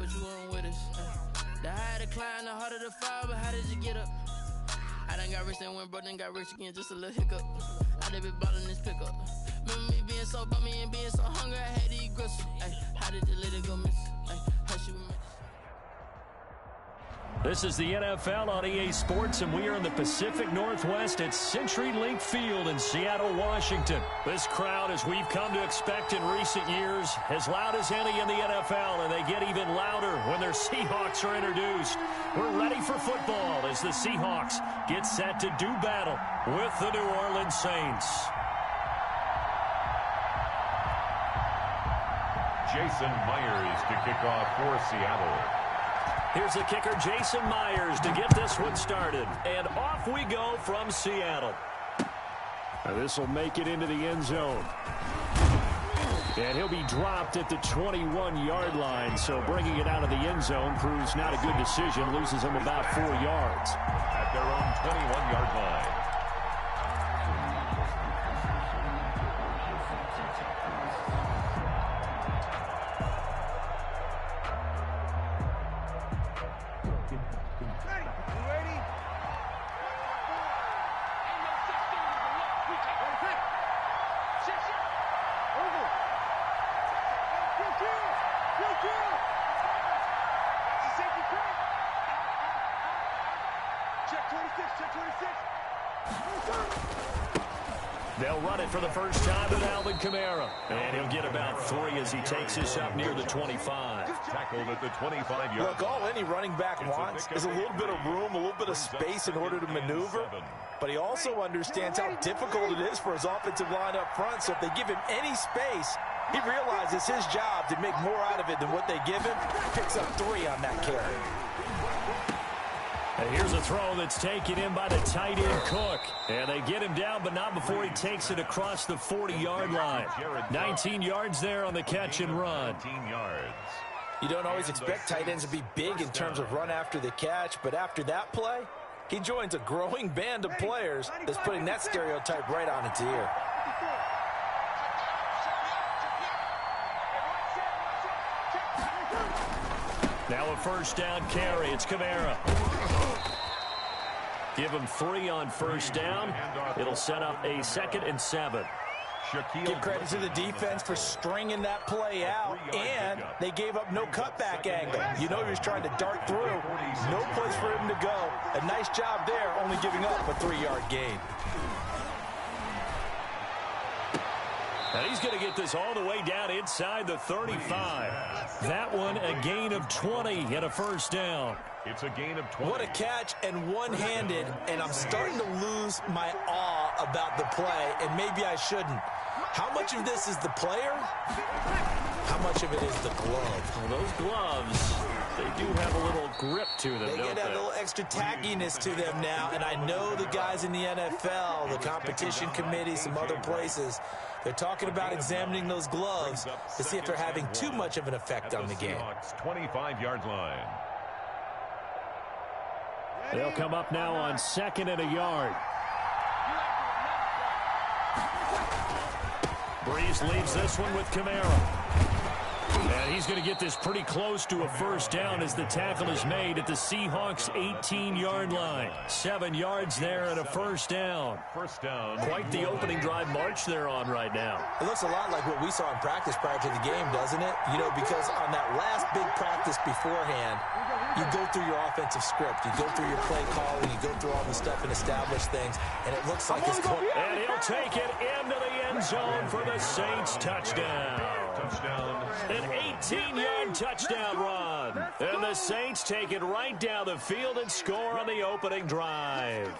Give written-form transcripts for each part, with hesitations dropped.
but you weren't with us. The higher the climb, the harder the fall, but how did you get up? I done got rich and went broke, then got rich again, just a little hiccup. I done been ballin' this pickup. Remember me being so bummy and being so hungry, I had to eat gristle. Ay, how did you let it go miss? Ay, how she was miss? This is the NFL on EA Sports, and we are in the Pacific Northwest at CenturyLink Field in Seattle, Washington. This crowd, as we've come to expect in recent years, as loud as any in the NFL, and they get even louder when their Seahawks are introduced. We're ready for football as the Seahawks get set to do battle with the New Orleans Saints. Jason Myers to kick off for Seattle. Here's the kicker, Jason Myers, to get this one started. And off we go from Seattle. This will make it into the end zone. And he'll be dropped at the 21-yard line. So bringing it out of the end zone proves not a good decision. Loses him about 4 yards. At their own 21-yard line. They'll run it for the first time with Alvin Kamara. And he'll get about 3 as he takes this up near the 25. Tackled at the 25-yard line. Look, all any running back wants is a little bit of room, a little bit of space in order to maneuver. But he also understands how difficult it is for his offensive line up front. So if they give him any space, he realizes his job to make more out of it than what they give him. Picks up 3 on that carry. And here's a throw that's taken in by the tight end Cook. And they get him down, but not before he takes it across the 40-yard line. 19 yards there on the catch and run. 19 yards. You don't always expect tight ends to be big in terms of run after the catch, but after that play, he joins a growing band of players that's putting that stereotype right on its ear. Now a first down carry. It's Kamara. Give him 3 on first down. It'll set up a 2nd and 7. Give credit to the defense for stringing that play out, and they gave up no cutback angle. You know he was trying to dart through. No place for him to go. A nice job there, only giving up a 3-yard gain. And he's going to get this all the way down inside the 35. That one a gain of 20 and a first down. It's a gain of 20. What a catch, and one-handed, and I'm starting to lose my awe about the play, and maybe I shouldn't. How much of this is the player? How much of it is the glove? Well, those gloves, they do have a little grip to them, They don't get they? a little extra tackiness to them now, and I know the guys in the NFL, the competition committee, some other places, they're talking about examining those gloves to see if they're having too much of an effect on the game. 25-yard line. They'll come up now on 2nd and a yard. Breeze leaves this one with Kamara. And he's going to get this pretty close to a first down as the tackle is made at the Seahawks' 18-yard line. 7 yards there and a first down. First down. Quite the opening drive march they're on right now. It looks a lot like what we saw in practice prior to the game, doesn't it? You know, because on that last big practice beforehand, you go through your offensive script. You go through your play calling. You go through all the stuff and establish things. And it looks like it's going. And he'll take it into the end zone for the Saints touchdown. Touchdown. An 18-yard touchdown run. And the Saints take it right down the field and score on the opening drive.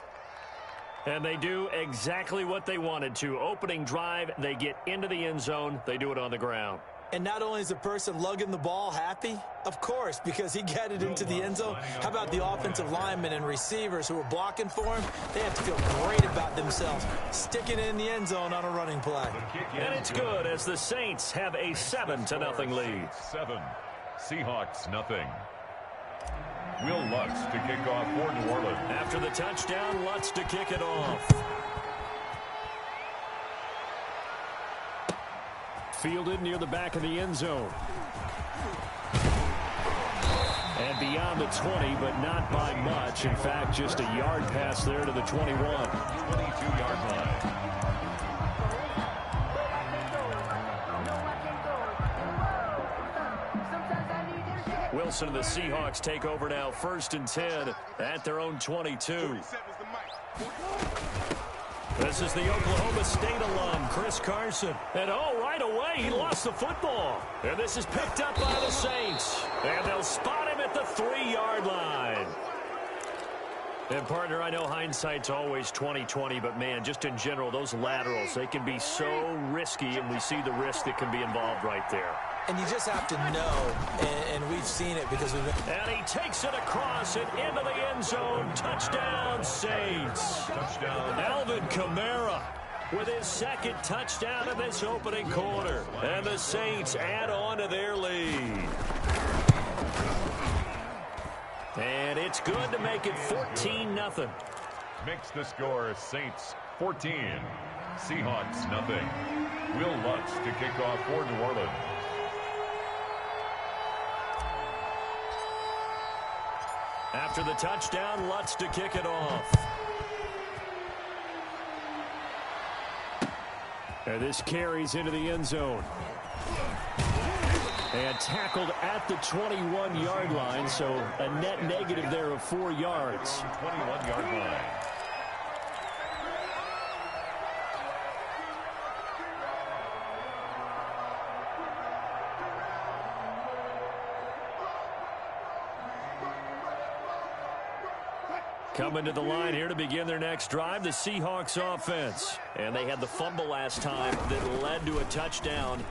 And they do exactly what they wanted to. Opening drive, they get into the end zone. They do it on the ground. And not only is the person lugging the ball happy, of course, because he got it into the end zone. How about the offensive linemen and receivers who are blocking for him? They have to feel great about themselves, sticking it in the end zone on a running play. And it's good as the Saints have a 7-0 lead. 7. Seahawks, nothing. Will Lutz to kick off for New Orleans. After the touchdown, Lutz to kick it off. Fielded near the back of the end zone. beyond the 20, but not by much. In fact, just a yard pass there to the 21. 22-yard line. Wilson and the Seahawks take over now, 1st and 10 at their own 22. This is the Oklahoma State alum, Chris Carson. And right away, he lost the football. And this is picked up by the Saints. And they'll spot him at the 3-yard line. And, partner, I know hindsight's always 20/20, but, man, just in general, those laterals, they can be so risky, and we see the risk that can be involved right there. And you just have to know, and we've seen it because we've been... And he takes it across and into the end zone. Touchdown, Saints. Touchdown. Alvin Kamara with his 2nd touchdown in this opening quarter. And the Saints add on to their lead. And it's good to make it 14-0. Makes the score Saints 14. Seahawks nothing. Will Lutz to kick off for New Orleans. After the touchdown, Lutz to kick it off. And this carries into the end zone. And tackled at the 21-yard line, so a net negative there of 4 yards. 21-yard line. Coming to the line here to begin their next drive, the Seahawks offense. And they had the fumble last time that led to a touchdown.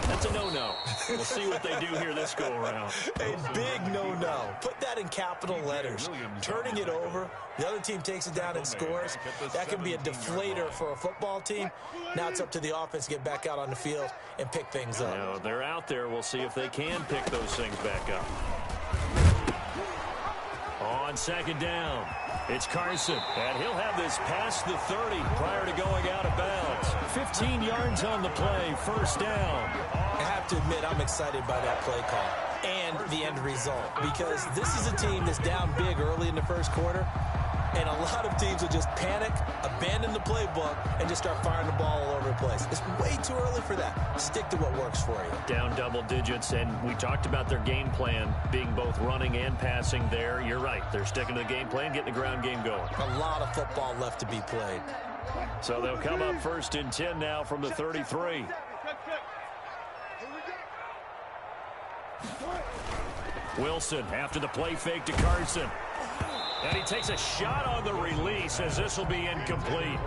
That's a no-no. We'll see what they do here this go-around. A big no-no. Put that in capital letters. Turning it over, the other team takes it down and scores. That can be a deflator for a football team. Now it's up to the offense to get back out on the field and pick things up. Now, they're out there. We'll see if they can pick those things back up. On 2nd down, it's Carson, and he'll have this past the 30 prior to going out of bounds. 15 yards on the play, 1st down. I have to admit, I'm excited by that play call and the end result, because this is a team that's down big early in the 1st quarter, and a lot of teams will just panic, abandon the playbook, and just start firing the ball all over the place. It's way too early for that. Stick to what works for you. Down double digits, and we talked about their game plan being both running and passing there. You're right. They're sticking to the game plan, getting the ground game going. A lot of football left to be played. So they'll come up 1st and 10 now from the 33. Wilson after the play fake to Carson. And he takes a shot on the release as this will be incomplete.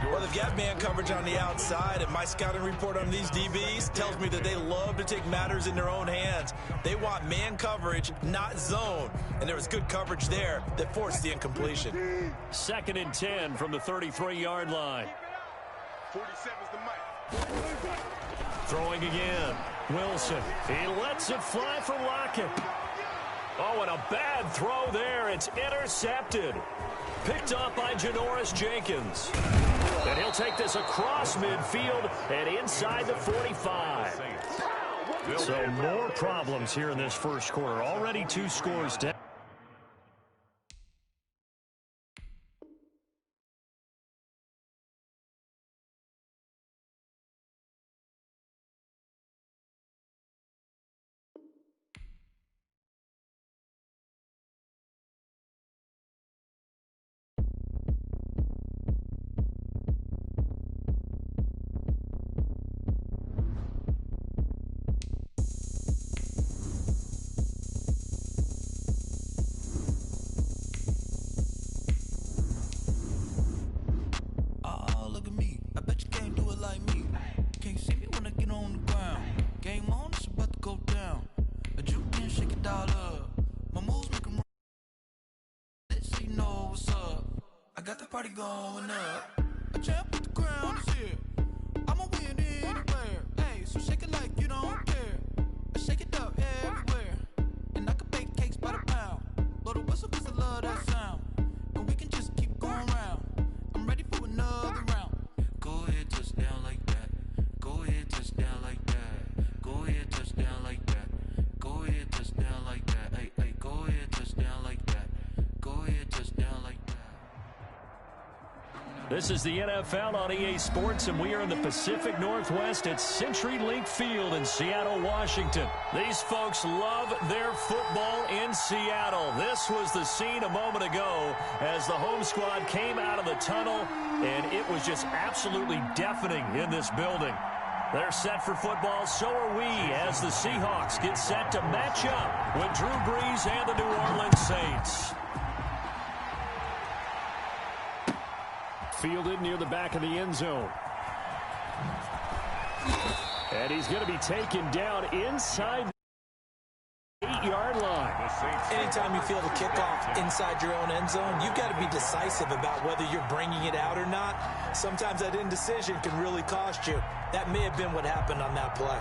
Well, they've got man coverage on the outside, and my scouting report on these DBs tells me that they love to take matters in their own hands. They want man coverage, not zone. And there was good coverage there that forced the incompletion. 2nd and 10 from the 33-yard line. 47's the mic. Throwing again. Wilson. He lets it fly for Lockett. Oh, and a bad throw there. It's intercepted. Picked up by Janoris Jenkins. And he'll take this across midfield and inside the 45. So more problems here in this 1st quarter. Already 2 scores down. Party going up. A champ with the crown is here. I'ma win anywhere. Hey, so shake it like you don't care. I shake it up everywhere. And I can bake cakes by the pound. Blow the whistle 'cause I love that sound. And we can just keep going round. I'm ready for another round. Go ahead, touchdown like that. Go ahead, touchdown like that. Go ahead, touchdown like that. Go ahead, touchdown like that. Hey, hey, go ahead. This is the NFL on EA Sports, and we are in the Pacific Northwest at CenturyLink Field in Seattle, Washington. These folks love their football in Seattle. This was the scene a moment ago as the home squad came out of the tunnel, and it was just absolutely deafening in this building. They're set for football, so are we, as the Seahawks get set to match up with Drew Brees and the New Orleans Saints. Fielded near the back of the end zone. And he's going to be taken down inside the 8-yard line. Anytime you field a kickoff inside your own end zone, you've got to be decisive about whether you're bringing it out or not. Sometimes that indecision can really cost you. That may have been what happened on that play.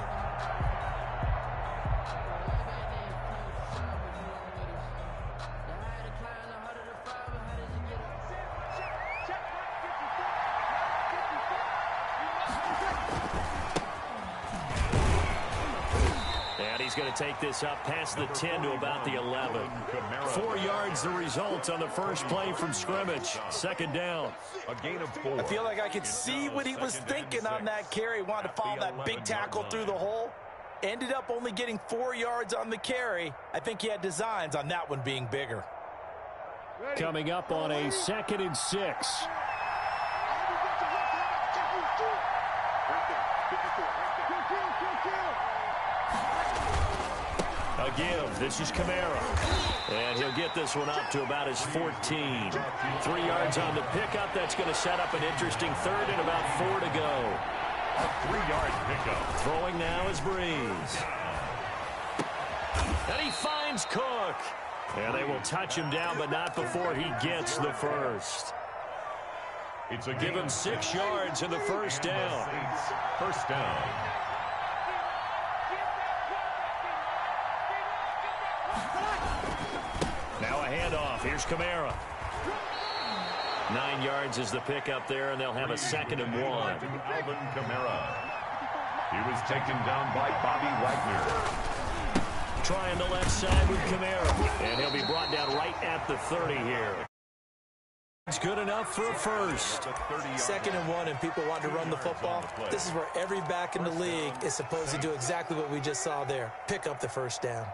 He's going to take this up past the 10 to about the 11. 4 yards the result on the first play from scrimmage. Second down. A gain of 4. I feel like I could see what he was thinking on that carry. Wanted to follow that big tackle through the hole. Ended up only getting 4 yards on the carry. I think he had designs on that one being bigger. Coming up on a 2nd and 6. Give. This is Kamara. And he'll get this one up to about his 14. 3 yards on the pickup. That's going to set up an interesting third and about 4 to go. A 3-yard pickup. Throwing now is Brees. And he finds Cook. And they will touch him down, but not before he gets the first. It's a Give him 6 yards in the first down. First down. Now a handoff. Here's Kamara. 9 yards is the pickup there, and they'll have a 2nd and 1. Alvin Kamara. He was taken down by Bobby Wagner. Trying the left side with Kamara. And he'll be brought down right at the 30 here. It's good enough for a first. 2nd and 1, and people want to run the football. This is where every back in the league is supposed to do exactly what we just saw there. Pick up the first down.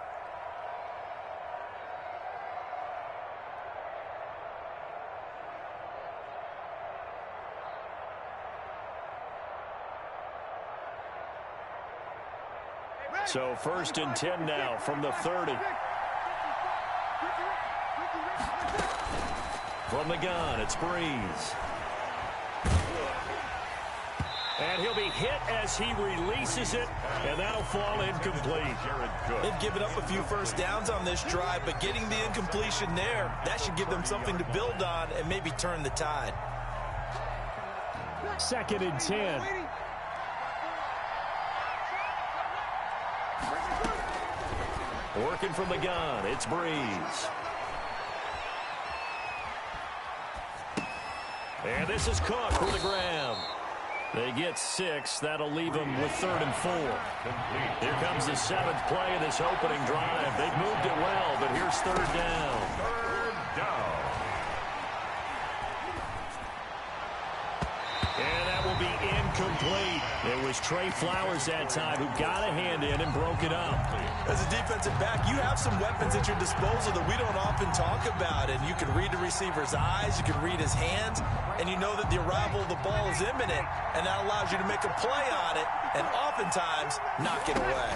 So 1st and 10 now from the 30. From the gun, it's Brees. And he'll be hit as he releases it, and that'll fall incomplete. They've given up a few first downs on this drive, but getting the incompletion there, that should give them something to build on and maybe turn the tide. 2nd and 10. Working from the gun, it's Brees. And this is Cook for the grab. They get 6. That'll leave them with 3rd and 4. Here comes the 7th play of this opening drive. They've moved it well, but here's 3rd down. 3rd down. And that will be incomplete. It was Trey Flowers that time who got a hand in and broke it up. As a defensive back, you have some weapons at your disposal that we don't often talk about. And you can read the receiver's eyes, you can read his hands, and you know that the arrival of the ball is imminent, and that allows you to make a play on it and oftentimes knock it away.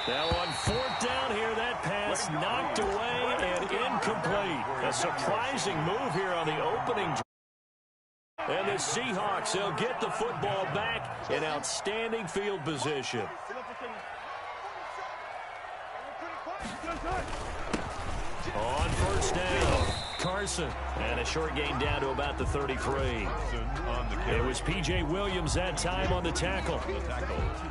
Now on 4th down here, that pass knocked away and incomplete. A surprising move here on the opening drive. And the Seahawks, they'll get the football back in outstanding field position. On 1st down, Carson. And a short gain down to about the 33. It was P.J. Williams that time on the tackle.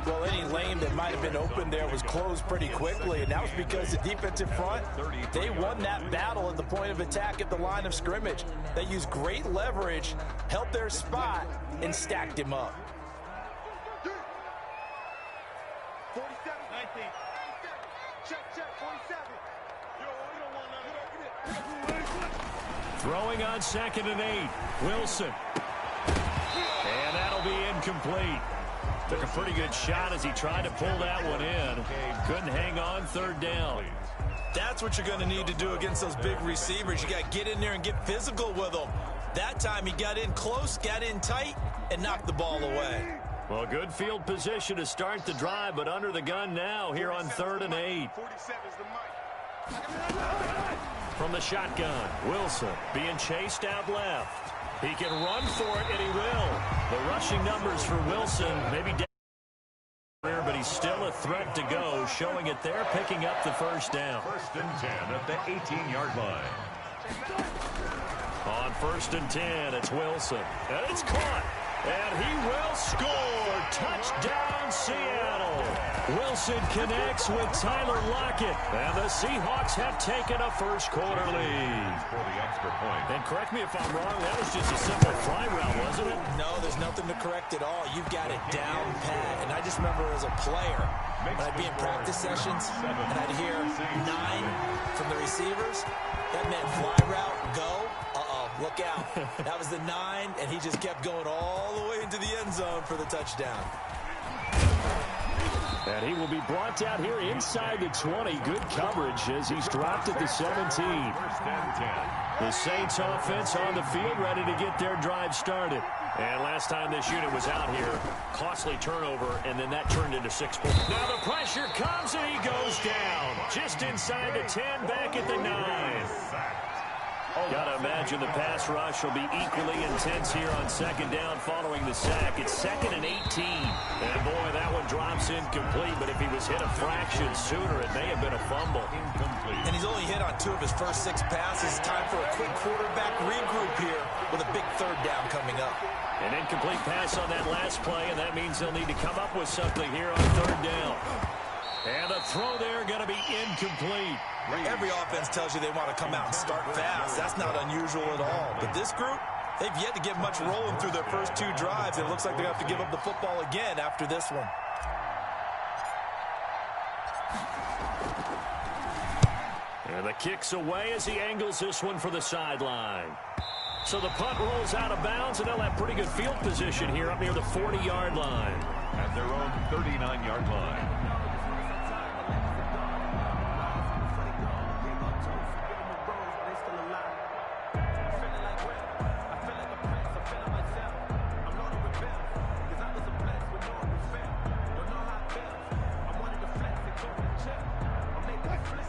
Well, any lane that might have been open there was closed pretty quickly, and that was because the defensive front, they won that battle at the point of attack at the line of scrimmage. They used great leverage, held their spot, and stacked him up. 47, 19. Check, 47. Throwing on 2nd and 8. Wilson. And that'll be incomplete. Took a pretty good shot as he tried to pull that one in. Couldn't hang on 3rd down. That's what you're going to need to do against those big receivers. You got to get in there and get physical with them. That time he got in close, got in tight, and knocked the ball away. Well, good field position to start the drive, but under the gun now here on 3rd and 8. From the shotgun, Wilson being chased out left. He can run for it, and he will. The rushing numbers for Wilson maybe down, but he's still a threat to go, showing it there, picking up the 1st down. 1st and 10 at the 18-yard line. On 1st and 10, it's Wilson. And it's caught. And he will score. Touchdown, Seattle. Wilson connects with Tyler Lockett. And the Seahawks have taken a first-quarter lead. For the extra point. And correct me if I'm wrong, that was just a simple fly route, wasn't it? No, there's nothing to correct at all. You've got it down pat. And I just remember as a player, when I'd be in practice sessions, and I'd hear 9 from the receivers, that meant fly route, go. Look out. That was the 9, and he just kept going all the way into the end zone for the touchdown. And he will be brought down here inside the 20. Good coverage as he's dropped at the 17. 1st and 10. The Saints offense on the field ready to get their drive started. And last time this unit was out here, costly turnover, and then that turned into 6 points. Now the pressure comes, and he goes down. Just inside the 10, back at the 9. Got to imagine the pass rush will be equally intense here on 2nd down following the sack. It's 2nd and 18. And boy, that one drops incomplete, but if he was hit a fraction sooner, it may have been a fumble. Incomplete. And he's only hit on 2 of his first 6 passes. Time for a quick quarterback regroup here with a big 3rd down coming up. An incomplete pass on that last play, and that means they'll need to come up with something here on 3rd down. And the throw there going to be incomplete. Every offense tells you they want to come out and start fast. That's not unusual at all. But this group, they've yet to get much rolling through their first 2 drives. It looks like they have to give up the football again after this one. And the kick's away as he angles this one for the sideline. So the punt rolls out of bounds, and they'll have pretty good field position here up near the 40-yard line. At their own 39-yard line.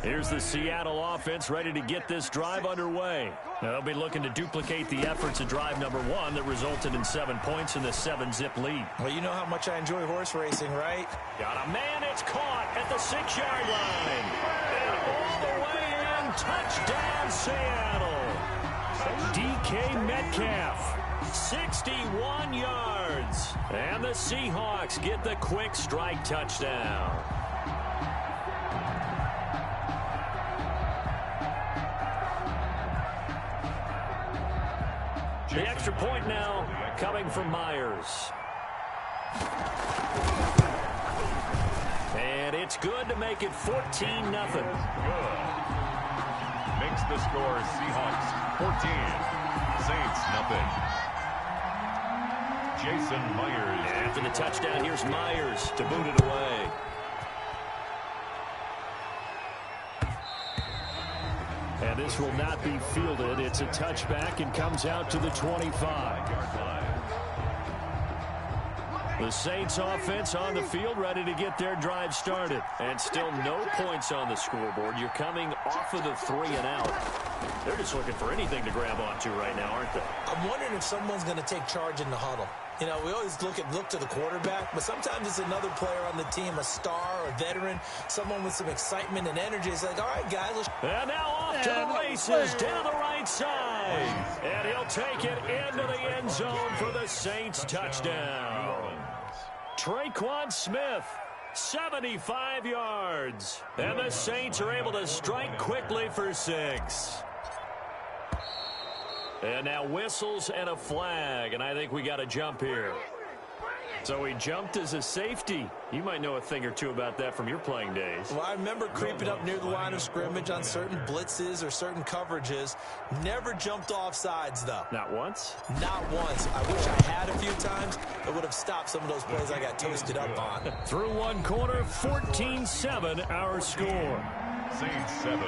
Here's the Seattle offense ready to get this drive underway. They'll be looking to duplicate the efforts of drive number 1 that resulted in 7 points in the 7-zip lead. Well, you know how much I enjoy horse racing, right? Got a man, it's caught at the 6-yard line. And all the way in, touchdown Seattle. DK Metcalf, 61 yards. And the Seahawks get the quick strike touchdown. The extra point now coming from Myers. And it's good to make it 14-0. Good. Makes the score Seahawks 14, Saints nothing. Jason Myers. After the touchdown, here's Myers to boot it away. And this will not be fielded. It's a touchback and comes out to the 25. The Saints offense on the field ready to get their drive started. And still no points on the scoreboard. You're coming off of the 3 and out. They're just looking for anything to grab onto right now, aren't they? I'm wondering if someone's going to take charge in the huddle. You know, we always look to the quarterback, but sometimes it's another player on the team, a star, a veteran, someone with some excitement and energy. It's like, all right, guys. And now off to the races, down the right side. And he'll take it into the end zone for the Saints touchdown. Traquan Smith, 75 yards. And the Saints are able to strike quickly for 6. And now whistles and a flag, and I think we got to jump here. So he jumped as a safety. You might know a thing or two about that from your playing days. Well, I remember creeping up near the line of scrimmage on certain blitzes or certain coverages. Never jumped off sides, though. Not once? Not once. I wish I had a few times. It would have stopped some of those plays I got toasted up on. Through one quarter, 14-7 our score. Saints 7.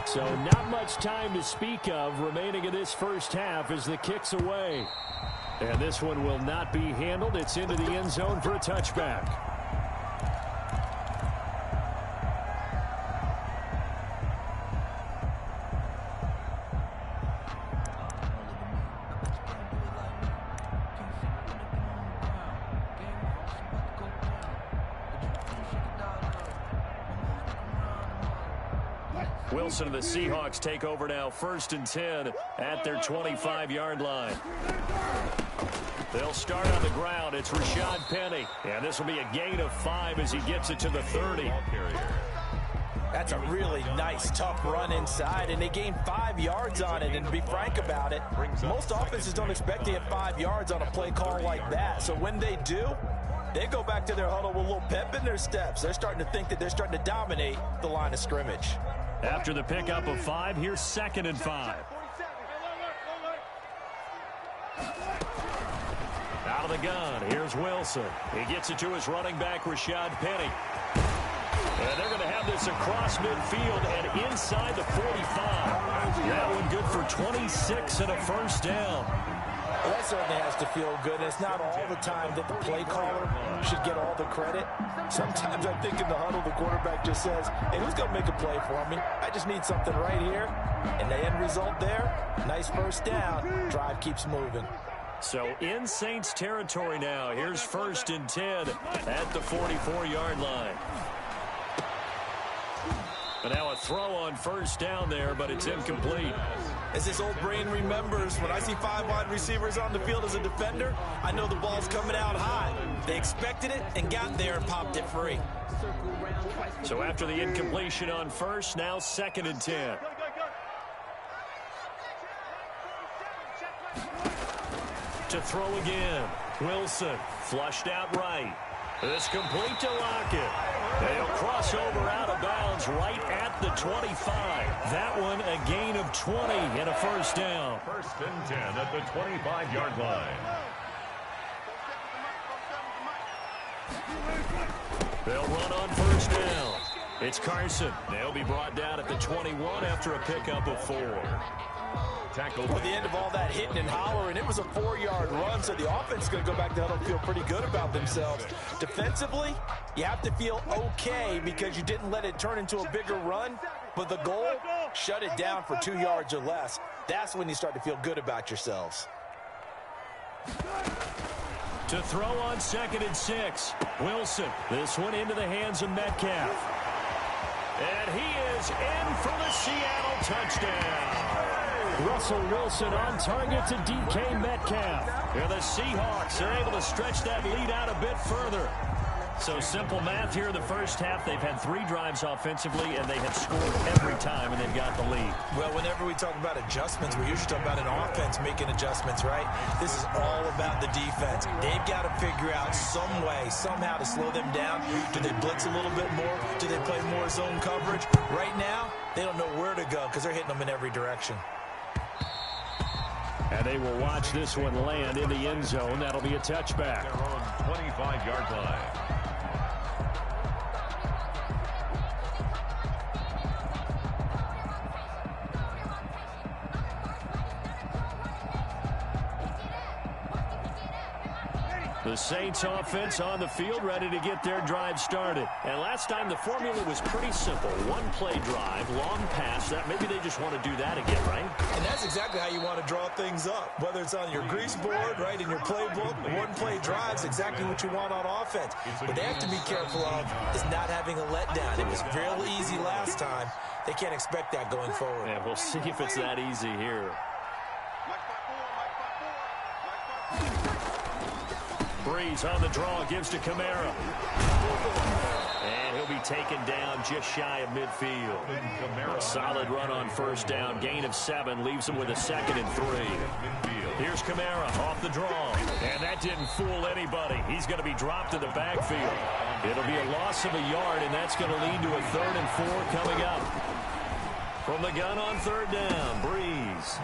So not much time to speak of remaining in this first half as the kick's away. And this one will not be handled. It's into the end zone for a touchback. Wilson and the Seahawks take over now, 1st and 10 at their 25-yard line. They'll start on the ground. It's Rashad Penny. And this will be a gain of 5 as he gets it to the 30. That's a really nice, tough run inside, and they gained 5 yards on it. And to be frank about it, most offenses don't expect to get 5 yards on a play call like that. So when they do, they go back to their huddle with a little pep in their steps. They're starting to think that they're starting to dominate the line of scrimmage. After the pickup of 5, here's 2nd and 5. Out of the gun, here's Wilson. He gets it to his running back, Rashad Penny. And they're going to have this across midfield and inside the 45. That one good for 26 and a first down. Well, that certainly has to feel good. And it's not all the time that the play caller should get all the credit. Sometimes I think in the huddle, the quarterback just says, hey, who's going to make a play for me? I just need something right here. And the end result there, nice first down. Drive keeps moving. So in Saints territory now. Here's 1st and 10 at the 44-yard line. And now a throw on first down there, but it's incomplete. As this old brain remembers, when I see 5 wide receivers on the field as a defender, I know the ball's coming out high. They expected it and got there and popped it free. So after the incompletion on first, now 2nd and 10. To throw again. Wilson flushed out right. It's complete to Lockett. They'll cross over out of bounds right at the 25. That one a gain of 20 and a first down. 1st and 10 at the 25-yard line. They'll run on first down. It's Carson. They'll be brought down at the 21 after a pickup of 4. Tackle. At the end of all that hitting and hollering, it was a 4-yard run, so the offense is going to go back to huddle and feel pretty good about themselves. Defensively, you have to feel okay because you didn't let it turn into a bigger run, but the goal, shut it down for 2 yards or less. That's when you start to feel good about yourselves. To throw on 2nd and 6. Wilson. This one into the hands of Metcalf. And he is in for the Seattle touchdown. Russell Wilson on target to DK Metcalf. And the Seahawks are able to stretch that lead out a bit further. So simple math here in the first half. They've had 3 drives offensively, and they have scored every time, and they've got the lead. Well, whenever we talk about adjustments, we usually talk about an offense making adjustments, right? This is all about the defense. They've got to figure out some way, somehow to slow them down. Do they blitz a little bit more? Do they play more zone coverage? Right now, they don't know where to go because they're hitting them in every direction. And they will watch this one land in the end zone. That'll be a touchback. Their own 25-yard line. The Saints offense on the field ready to get their drive started. And last time the formula was pretty simple. One play drive, long pass. That maybe they just want to do that again, right? And that's exactly how you want to draw things up. Whether it's on your grease board, right, in your playbook, one play drive's exactly what you want on offense. What they have to be careful of is not having a letdown. It was real easy last time. They can't expect that going forward. Yeah, we'll see if it's that easy here. Breeze on the draw, gives to Kamara. And he'll be taken down just shy of midfield. A solid run on first down. Gain of 7 leaves him with a 2nd and 3. Here's Kamara off the draw. And that didn't fool anybody. He's going to be dropped in the backfield. It'll be a loss of a yard, and that's going to lead to a 3rd and 4 coming up. From the gun on 3rd down, Breeze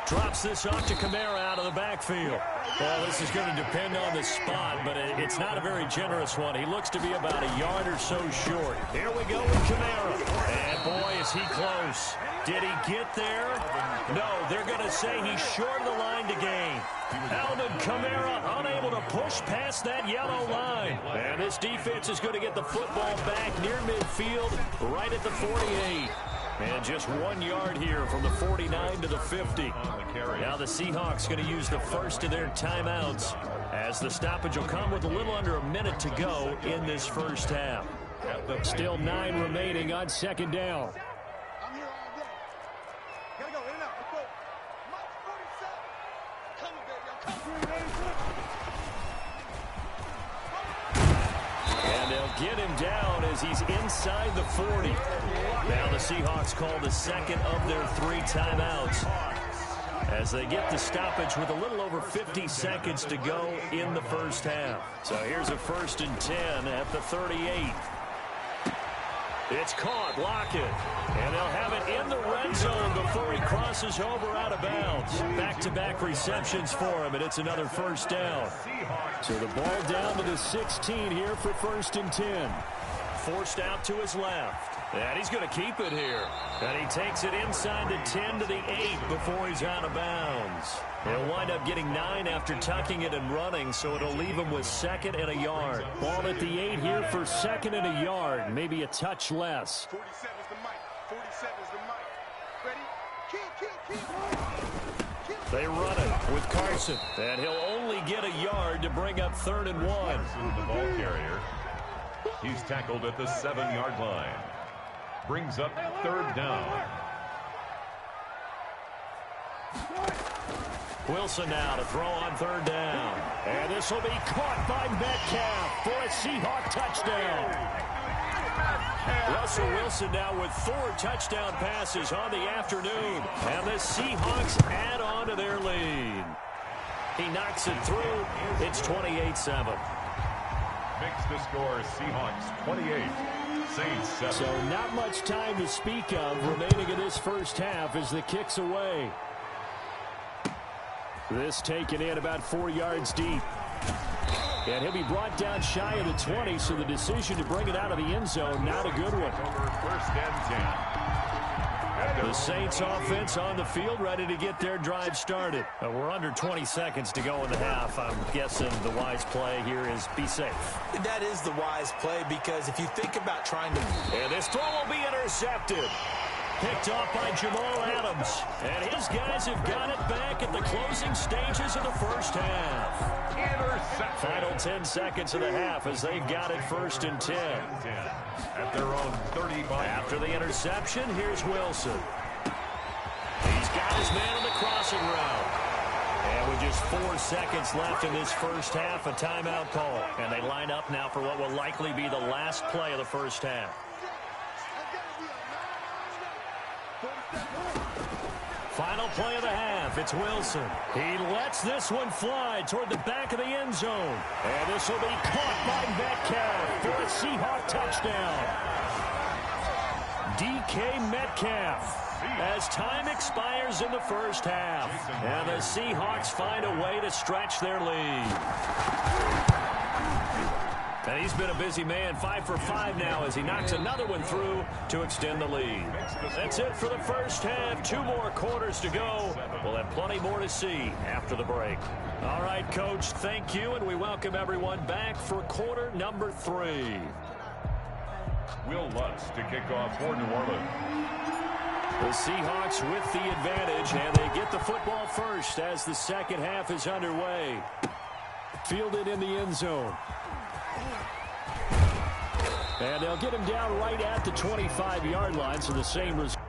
drops this off to Kamara out of the backfield. Well, this is going to depend on the spot, but it's not a very generous one. He looks to be about a yard or so short. Here we go with Kamara. And boy, is he close. Did he get there? No, they're going to say he's short of the line to gain. Alvin Kamara unable to push past that yellow line. And this defense is going to get the football back near midfield, right at the 48. And just 1 yard here from the 49 to the 50. Now the Seahawks going to use the first of their timeouts as the stoppage will come with a little under a minute to go in this first half. Still 9 remaining on 2nd down. I'm here all day. Gotta go, in and out. Let's go. March 47. Coming, baby. I'm coming. And they'll get him down as he's inside the 40. Now the Seahawks call the second of their 3 timeouts as they get the stoppage with a little over 50 seconds to go in the first half. So here's a 1st and 10 at the 38. It's caught, Lockett, and they'll have it in the red zone before he crosses over out of bounds. Back-to-back receptions for him, and it's another 1st down. So the ball down to the 16 here for 1st and 10. Forced out to his left. And he's going to keep it here. And he takes it inside the 10 to the 8 before he's out of bounds. He'll wind up getting 9 after tucking it and running, so it'll leave him with 2nd and a yard. Ball at the 8 here for 2nd and a yard, maybe a touch less. 47's the mic. 47's the mic. Ready? Kill. They run it with Carson, and he'll only get a yard to bring up 3rd and 1. The ball carrier. He's tackled at the 7-yard line. Brings up 3rd down. Wilson now to throw on 3rd down. And this will be caught by Metcalf for a Seahawk touchdown. Russell Wilson now with 4 touchdown passes on the afternoon. And the Seahawks add on to their lead. He knocks it through. It's 28-7. Makes the score Seahawks 28. Saints 7. So not much time to speak of remaining in this first half as the kick's away. This taken in about 4 yards deep. And he'll be brought down shy of the 20, so the decision to bring it out of the end zone, not a good one. 1st and 10. The Saints offense on the field, ready to get their drive started. We're under 20 seconds to go in the half. I'm guessing the wise play here is be safe. That is the wise play, because if you think about trying to... And this throw will be intercepted. Picked off by Jamal Adams. And his guys have got it back at the closing stages of the first half. Final 10 seconds of the half as they've got it 1st and 10. At their own 35. After the interception, here's Wilson. He's got his man on the crossing route. And with just 4 seconds left in this first half, a timeout call. And they line up now for what will likely be the last play of the first half. Final play of the half. It's Wilson. He lets this one fly toward the back of the end zone. And this will be caught by Metcalf for a Seahawk touchdown. DK Metcalf as time expires in the first half. And the Seahawks find a way to stretch their lead. And he's been a busy man, 5 for 5 now as he knocks another one through to extend the lead. That's it for the first half. 2 more quarters to go. We'll have plenty more to see after the break. All right, Coach, thank you, and we welcome everyone back for quarter number 3. Will Lutz to kick off for New Orleans. The Seahawks with the advantage, and they get the football first as the second half is underway. Fielded in the end zone. And they'll get him down right at the 25-yard line, so the same result.